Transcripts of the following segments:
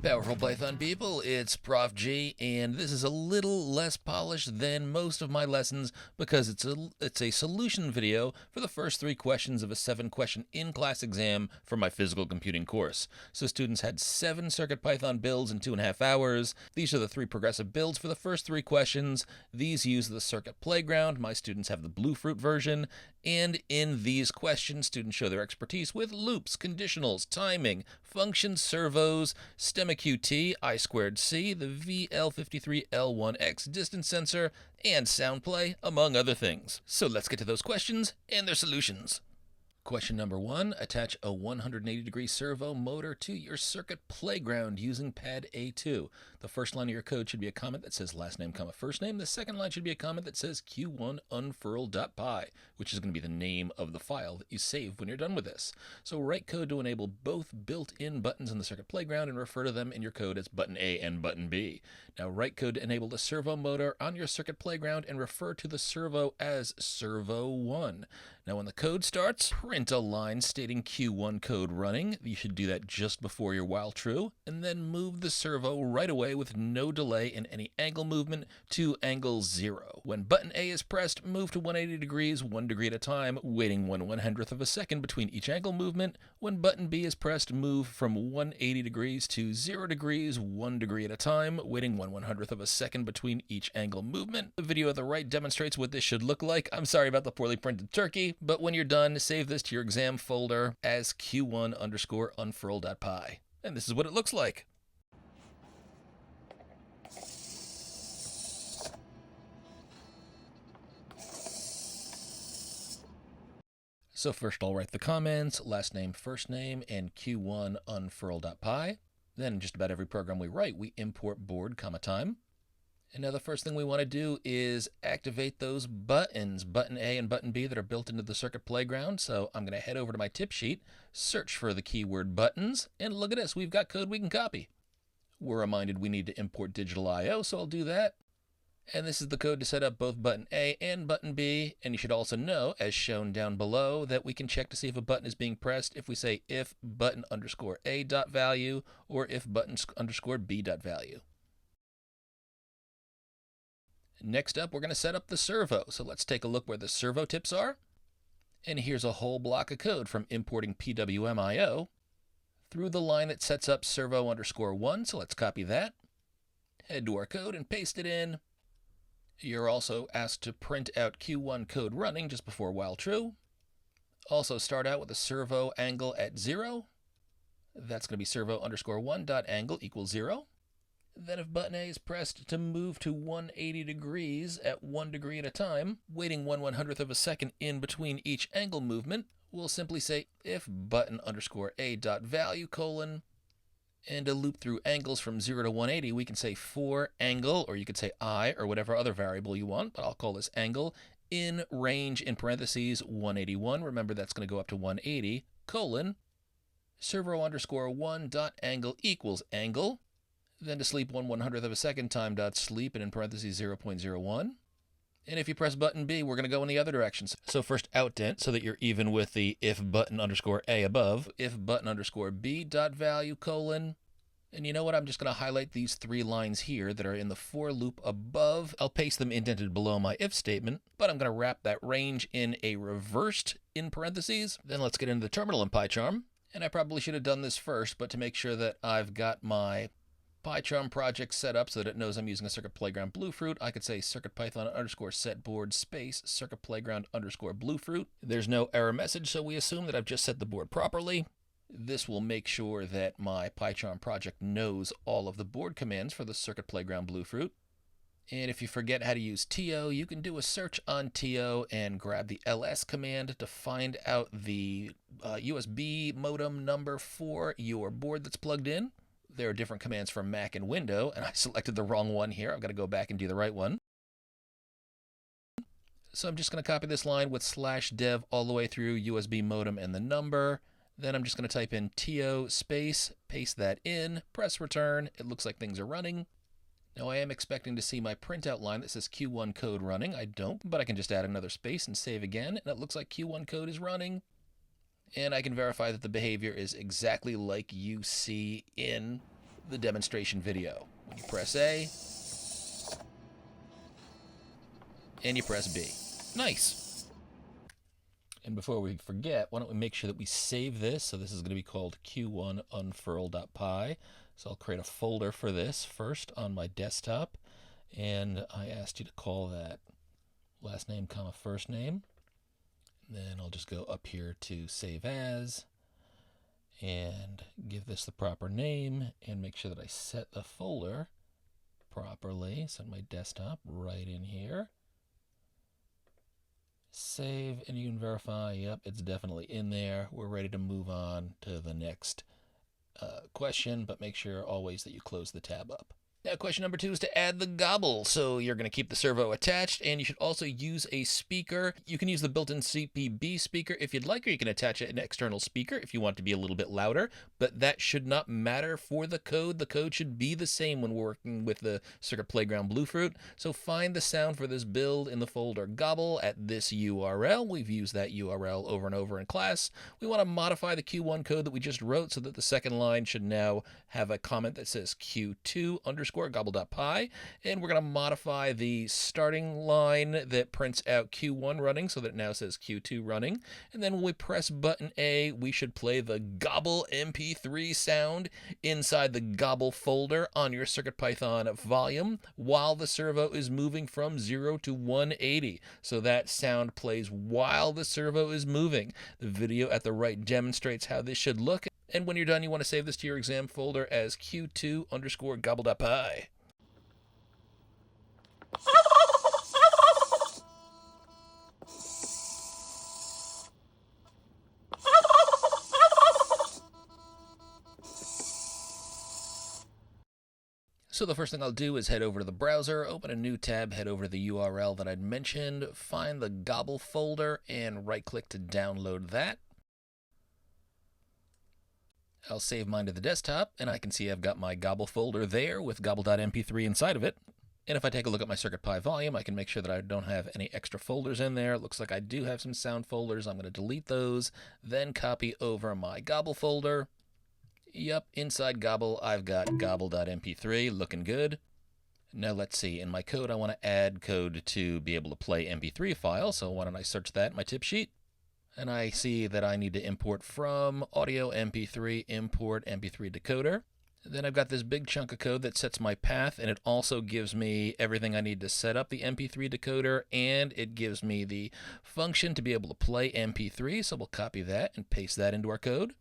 Powerful Python people, it's Prof G, and this is a little less polished than most of my lessons because it's a solution video for the first 3 questions of a 7-question in-class exam for my physical computing course. So students had 7 CircuitPython builds in 2.5 hours. These are the 3 progressive builds for the first 3 questions. These use the CircuitPlayground. My students have the Bluefruit version. And in these questions, students show their expertise with loops, conditionals, timing, functions, servos, STEMMA-QT, I2C, the VL53L1X Distance Sensor, and sound play, among other things. So let's get to those questions and their solutions. Question number 1, attach a 180-degree servo motor to your CircuitPlayground using pad A2. The first line of your code should be a comment that says last name, first name. The second line should be a comment that says Q1-Unfurl.py, which is going to be the name of the file that you save when you're done with this. So write code to enable both built-in buttons in the CircuitPlayground and refer to them in your code as button A and button B. Now write code to enable the servo motor on your CircuitPlayground and refer to the servo as servo1. Now when the code starts, print a line stating Q1 code running. You should do that just before your while true, and then move the servo right away with no delay in any angle movement to angle 0. When button A is pressed, move to 180 degrees 1 degree at a time, waiting 1/100th of a second between each angle movement. When button B is pressed, move from 180 degrees to 0 degrees 1 degree at a time, waiting 1/100th of a second between each angle movement. The video on the right demonstrates what this should look like. I'm sorry about the poorly printed turkey, but when you're done, save this to your exam folder as Q1-Unfurl.py. And this is what it looks like. So first I'll write the comments, last name, first name, and Q1-Unfurl.py. Then in just about every program we write, we import board, time. And now the first thing we want to do is activate those buttons, button A and button B, that are built into the CircuitPlayground. So I'm going to head over to my tip sheet, search for the keyword buttons, and look at this, we've got code we can copy. We're reminded we need to import digital I/O, so I'll do that. And this is the code to set up both button A and button B. And you should also know, as shown down below, that we can check to see if a button is being pressed if we say if button_A.value or if button_B.value. Next up, we're going to set up the servo. So let's take a look where the servo tips are. And here's a whole block of code from importing PWM-IO through the line that sets up servo_1. So let's copy that, head to our code and paste it in. You're also asked to print out Q1 code running just before while true. Also start out with a servo angle at 0. That's going to be servo_1.angle equals 0. Then if button A is pressed, to move to 180 degrees at 1 degree at a time, waiting 1/100th of a second in between each angle movement, we'll simply say if button_A.value : and to loop through angles from 0 to 180, we can say for angle, or you could say I, or whatever other variable you want, but I'll call this angle, in range in parentheses 181. Remember, that's going to go up to 180, servo_1.angle equals angle. Then to sleep 1/100th of a second, time dot sleep, and in parentheses 0.01. And if you press button B, we're going to go in the other direction. So first outdent so that you're even with the if button_A above, if button_B.value : and you know what, I'm just going to highlight these 3 lines here that are in the for loop above. I'll paste them indented below my if statement, but I'm going to wrap that range in a reversed in parentheses. Then let's get into the terminal in PyCharm. And I probably should have done this first, but to make sure that I've got my PyCharm project set up so that it knows I'm using a CircuitPlayground Bluefruit, I could say CircuitPython_setBoard space CircuitPlayground_Bluefruit. There's no error message, so we assume that I've just set the board properly. This will make sure that my PyCharm project knows all of the board commands for the CircuitPlayground Bluefruit. And if you forget how to use TO, you can do a search on TO and grab the ls command to find out the USB modem number for your board that's plugged in. There are different commands for Mac and Windows, and I selected the wrong one here. I've got to go back and do the right one. So I'm just going to copy this line with /dev all the way through USB modem and the number. Then I'm just going to type in TO space, paste that in, press return. It looks like things are running. Now I am expecting to see my printout line that says Q1 code running. I don't, but I can just add another space and save again, and it looks like Q1 code is running. And I can verify that the behavior is exactly like you see in the demonstration video. When you press A, and you press B. Nice. And before we forget, why don't we make sure that we save this? So this is going to be called Q1-Unfurl.py. So I'll create a folder for this first on my desktop. And I asked you to call that last name, comma, first name. And then I'll just go up here to Save As and give this the proper name and make sure that I set the folder properly. Set my desktop right in here. Save, and you can verify, yep, it's definitely in there. We're ready to move on to the next question, but make sure always that you close the tab up. Now, question number 2 is to add the gobble. So you're going to keep the servo attached, and you should also use a speaker. You can use the built-in CPB speaker if you'd like, or you can attach an external speaker if you want to be a little bit louder, but that should not matter for the code. The code should be the same when we're working with the CircuitPlayground Bluefruit. So find the sound for this build in the folder gobble at this URL. We've used that URL over and over in class. We want to modify the Q1 code that we just wrote so that the second line should now have a comment that says Q2_gobble.py, and we're going to modify the starting line that prints out Q1 running so that it now says Q2 running. And then when we press button A, we should play the gobble MP3 sound inside the gobble folder on your CircuitPython volume while the servo is moving from 0 to 180. So that sound plays while the servo is moving. The video at the right demonstrates how this should look. And when you're done, you want to save this to your exam folder as Q2_gobble.py. So the first thing I'll do is head over to the browser, open a new tab, head over to the URL that I'd mentioned, find the gobble folder, and right-click to download that. I'll save mine to the desktop, and I can see I've got my gobble folder there with gobble.mp3 inside of it. And if I take a look at my CircuitPy volume, I can make sure that I don't have any extra folders in there. It looks like I do have some sound folders. I'm going to delete those, then copy over my gobble folder. Yep, inside gobble, I've got gobble.mp3, looking good. Now let's see, in my code, I want to add code to be able to play MP3 files, so why don't I search that in my tip sheet? And I see that I need to import from audio MP3, import MP3 decoder. Then I've got this big chunk of code that sets my path, and it also gives me everything I need to set up the MP3 decoder, and it gives me the function to be able to play MP3, so we'll copy that and paste that into our code.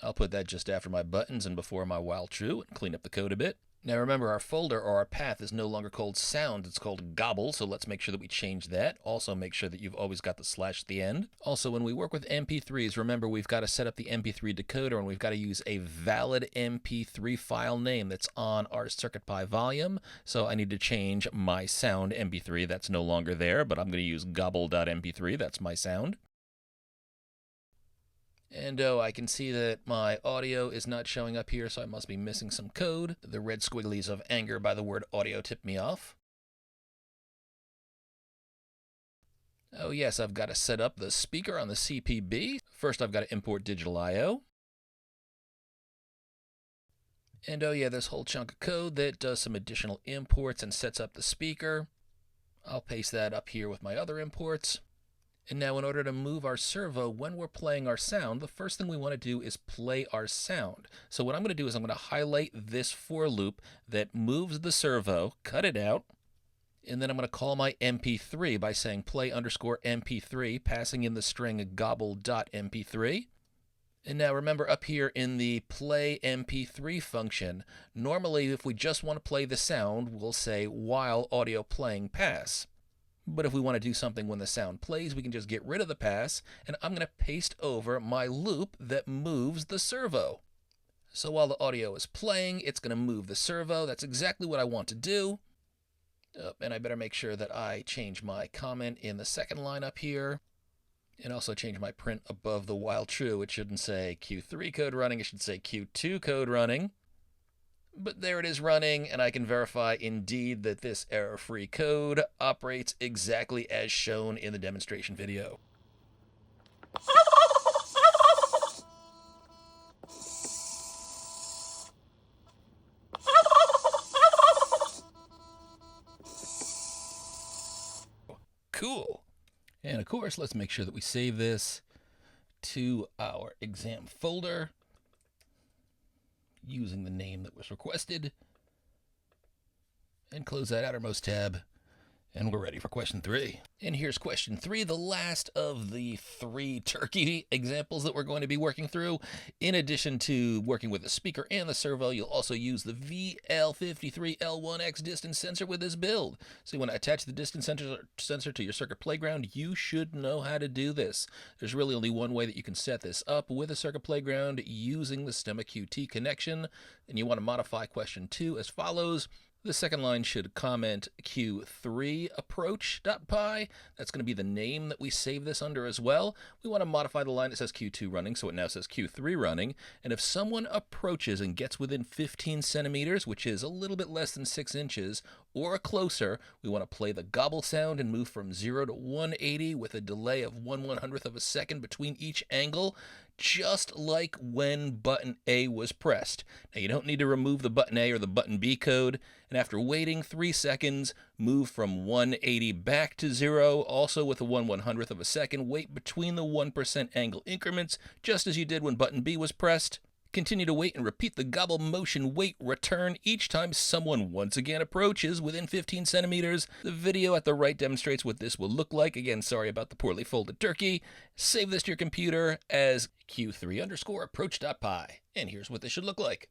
I'll put that just after my buttons and before my while true and clean up the code a bit. Now remember, our folder or our path is no longer called sound, it's called gobble, so let's make sure that we change that. Also make sure that you've always got the slash at the end. Also, when we work with MP3s, remember we've got to set up the MP3 decoder and we've got to use a valid MP3 file name that's on our CircuitPy volume. So I need to change my sound MP3, that's no longer there, but I'm going to use gobble.mp3, that's my sound. And I can see that my audio is not showing up here, so I must be missing some code. The red squigglies of anger by the word audio tipped me off. Oh yes, I've got to set up the speaker on the CPB. First I've got to import digital I/O. And oh yeah, this whole chunk of code that does some additional imports and sets up the speaker. I'll paste that up here with my other imports. And now in order to move our servo when we're playing our sound, the first thing we want to do is play our sound. So what I'm going to do is I'm going to highlight this for loop that moves the servo, cut it out, and then I'm going to call my MP3 by saying play_MP3, passing in the string gobble.mp3. And now remember up here in the play MP3 function, normally if we just want to play the sound, we'll say while audio playing pass. But if we want to do something when the sound plays, we can just get rid of the pass, and I'm going to paste over my loop that moves the servo. So while the audio is playing, it's going to move the servo. That's exactly what I want to do. And I better make sure that I change my comment in the second line up here, and also change my print above the while true. It shouldn't say Q3 code running, it should say Q2 code running. But there it is running, and I can verify indeed that this error-free code operates exactly as shown in the demonstration video. And of course, let's make sure that we save this to our exam folder using the name that was requested. And close that outermost tab. And we're ready for question 3. And here's question 3, the last of the 3 turkey examples that we're going to be working through. In addition to working with the speaker and the servo, you'll also use the VL53L1X Distance Sensor with this build. So you want to attach the distance sensor to your CircuitPlayground. You should know how to do this. There's really only one way that you can set this up with a CircuitPlayground using the STEMMA-QT connection. And you want to modify question 2 as follows. The second line should comment Q3 approach.py. That's going to be the name that we save this under as well. We want to modify the line that says Q2 running, so it now says Q3 running. And if someone approaches and gets within 15 centimeters, which is a little bit less than 6 inches, or closer, we want to play the gobble sound and move from 0 to 180 with a delay of 1/100th of a second between each angle, just like when button A was pressed. Now, you don't need to remove the button A or the button B code, and after waiting 3 seconds, move from 180 back to 0, also with a 1/100th of a second. Wait between the 1% angle increments, just as you did when button B was pressed. Continue to wait and repeat the gobble motion wait return each time someone once again approaches within 15 centimeters. The video at the right demonstrates what this will look like. Again, sorry about the poorly folded turkey. Save this to your computer as Q3_approach.py. And here's what this should look like.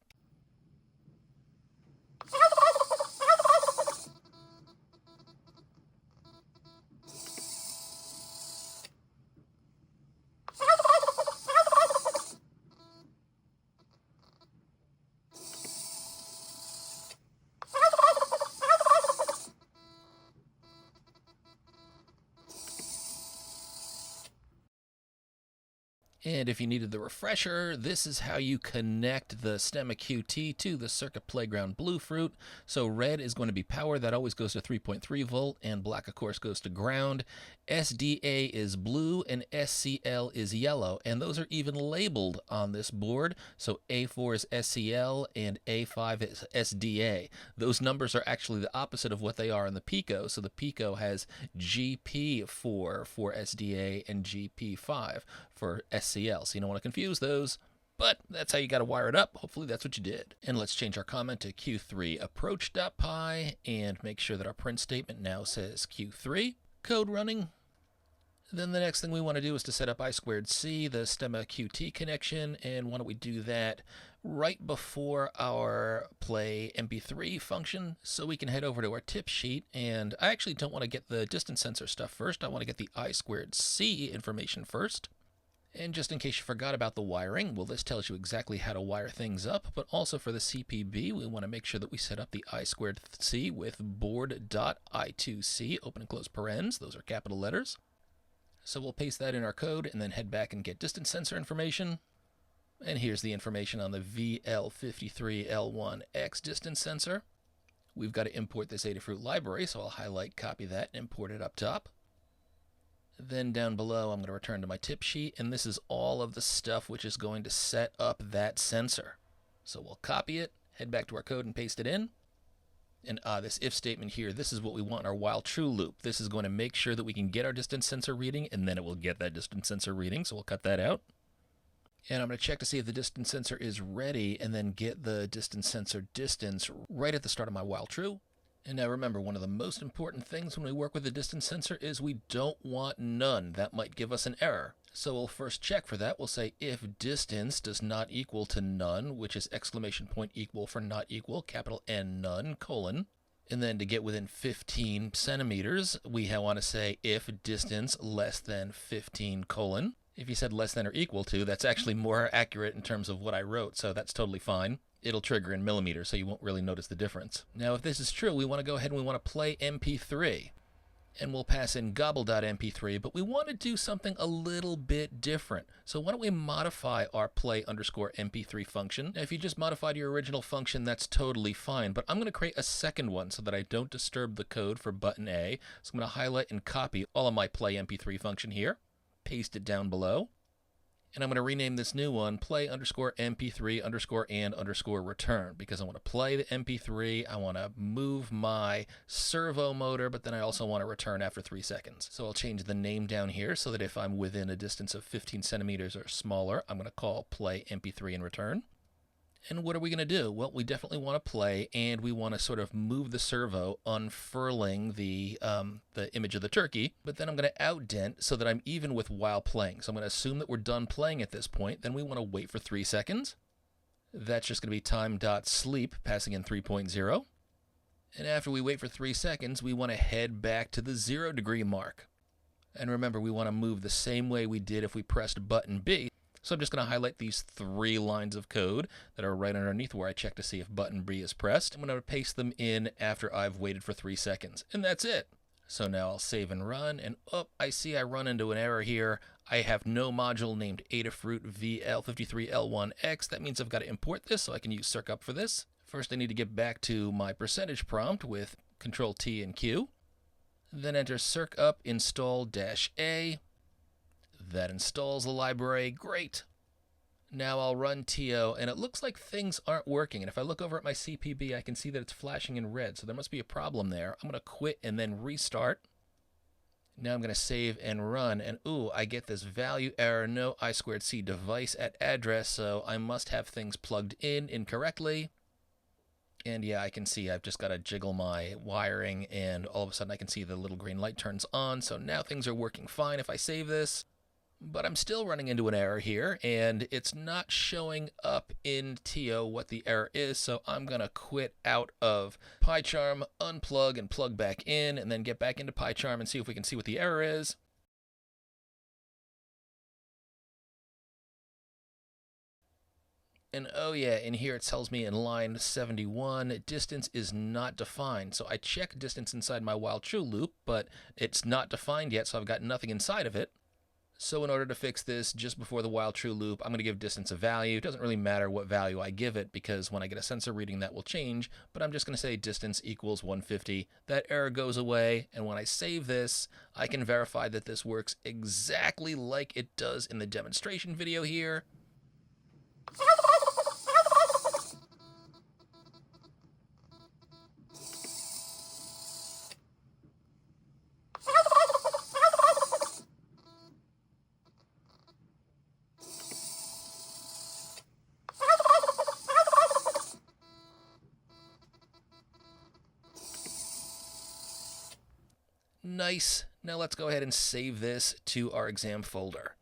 And if you needed the refresher, this is how you connect the STEMMA-QT to the CircuitPlayground Bluefruit. So red is going to be power, that always goes to 3.3 volt, and black, of course, goes to ground. SDA is blue, and SCL is yellow, and those are even labeled on this board. So A4 is SCL, and A5 is SDA. Those numbers are actually the opposite of what they are in the Pico. So the Pico has GP4 for SDA and GP5 for SCL, so you don't want to confuse those, but that's how you got to wire it up. Hopefully that's what you did. And let's change our comment to Q3 approach.py and make sure that our print statement now says Q3 code running. Then the next thing we want to do is to set up I2C, the STEMMA-QT connection, and why don't we do that right before our play MP3 function, so we can head over to our tip sheet. And I actually don't want to get the distance sensor stuff first. I want to get the I2C information first. And just in case you forgot about the wiring, well, this tells you exactly how to wire things up, but also for the CPB, we want to make sure that we set up the I2C with board.I2C, open and close parens, those are capital letters. So we'll paste that in our code and then head back and get distance sensor information. And here's the information on the VL53L1X Distance Sensor. We've got to import this Adafruit library, so I'll highlight, copy that, and import it up top. Then down below, I'm going to return to my tip sheet, and this is all of the stuff which is going to set up that sensor. So we'll copy it, head back to our code and paste it in. And this if statement here, this is what we want in our while true loop. This is going to make sure that we can get our distance sensor reading, and then it will get that distance sensor reading, so we'll cut that out. And I'm going to check to see if the distance sensor is ready, and then get the distance sensor distance right at the start of my while true. And now remember, one of the most important things when we work with the distance sensor is we don't want none. That might give us an error. So we'll first check for that. We'll say if distance does not equal to none, which is exclamation point equal for not equal, capital N none, colon. And then to get within 15 centimeters, we want to say if distance less than 15 colon. If you said less than or equal to, that's actually more accurate in terms of what I wrote, so that's totally fine. It'll trigger in millimeters, so you won't really notice the difference. Now, if this is true, we want to go ahead and we want to play MP3. And we'll pass in gobble.mp3, but we want to do something a little bit different. So why don't we modify our play_mp3 function. Now, if you just modified your original function, that's totally fine, but I'm going to create a second one so that I don't disturb the code for button A. So I'm going to highlight and copy all of my play_mp3 function here, paste it down below. And I'm going to rename this new one play underscore MP3 underscore and underscore return, because I want to play the MP3, I want to move my servo motor, but then I also want to return after 3 seconds. So I'll change the name down here so that if I'm within a distance of 15 centimeters or smaller, I'm going to call play MP3 and return. And what are we going to do? Well, we definitely want to play, and we want to sort of move the servo, unfurling the image of the turkey, but then I'm going to outdent so that I'm even with while playing. So I'm going to assume that we're done playing at this point. Then we want to wait for 3 seconds. That's just going to be time.sleep, passing in 3.0. And after we wait for 3 seconds, we want to head back to the 0 degree mark. And remember, we want to move the same way we did if we pressed button B. So I'm just going to highlight these 3 lines of code that are right underneath where I check to see if button B is pressed. I'm going to paste them in after I've waited for 3 seconds. And that's it. So now I'll save and run. And I see I run into an error here. I have no module named Adafruit VL53L1X. That means I've got to import this so I can use CircuitPython for this. First, I need to get back to my percentage prompt with Control T and Q. Then enter circup install-A. That installs the library. Great. Now I'll run TO, and it looks like things aren't working. And if I look over at my CPB, I can see that it's flashing in red, so there must be a problem there. I'm going to quit and then restart. Now I'm going to save and run, and I get this value error, no I2C device at address, so I must have things plugged in incorrectly. And yeah, I can see I've just got to jiggle my wiring, and all of a sudden I can see the little green light turns on, so now things are working fine if I save this. But I'm still running into an error here, and it's not showing up in TO what the error is, so I'm going to quit out of PyCharm, unplug and plug back in, and then get back into PyCharm and see if we can see what the error is. And oh yeah, in here it tells me in line 71, distance is not defined. So I check distance inside my while true loop, but it's not defined yet, so I've got nothing inside of it. So in order to fix this, just before the while true loop, I'm going to give distance a value. It doesn't really matter what value I give it, because when I get a sensor reading that will change, but I'm just going to say distance equals 150. That error goes away, and when I save this, I can verify that this works exactly like it does in the demonstration video here. Nice. Now let's go ahead and save this to our exam folder.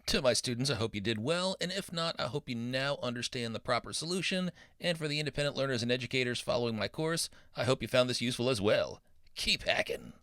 To my students, I hope you did well, and if not, I hope you now understand the proper solution, and for the independent learners and educators following my course, I hope you found this useful as well. Keep hacking!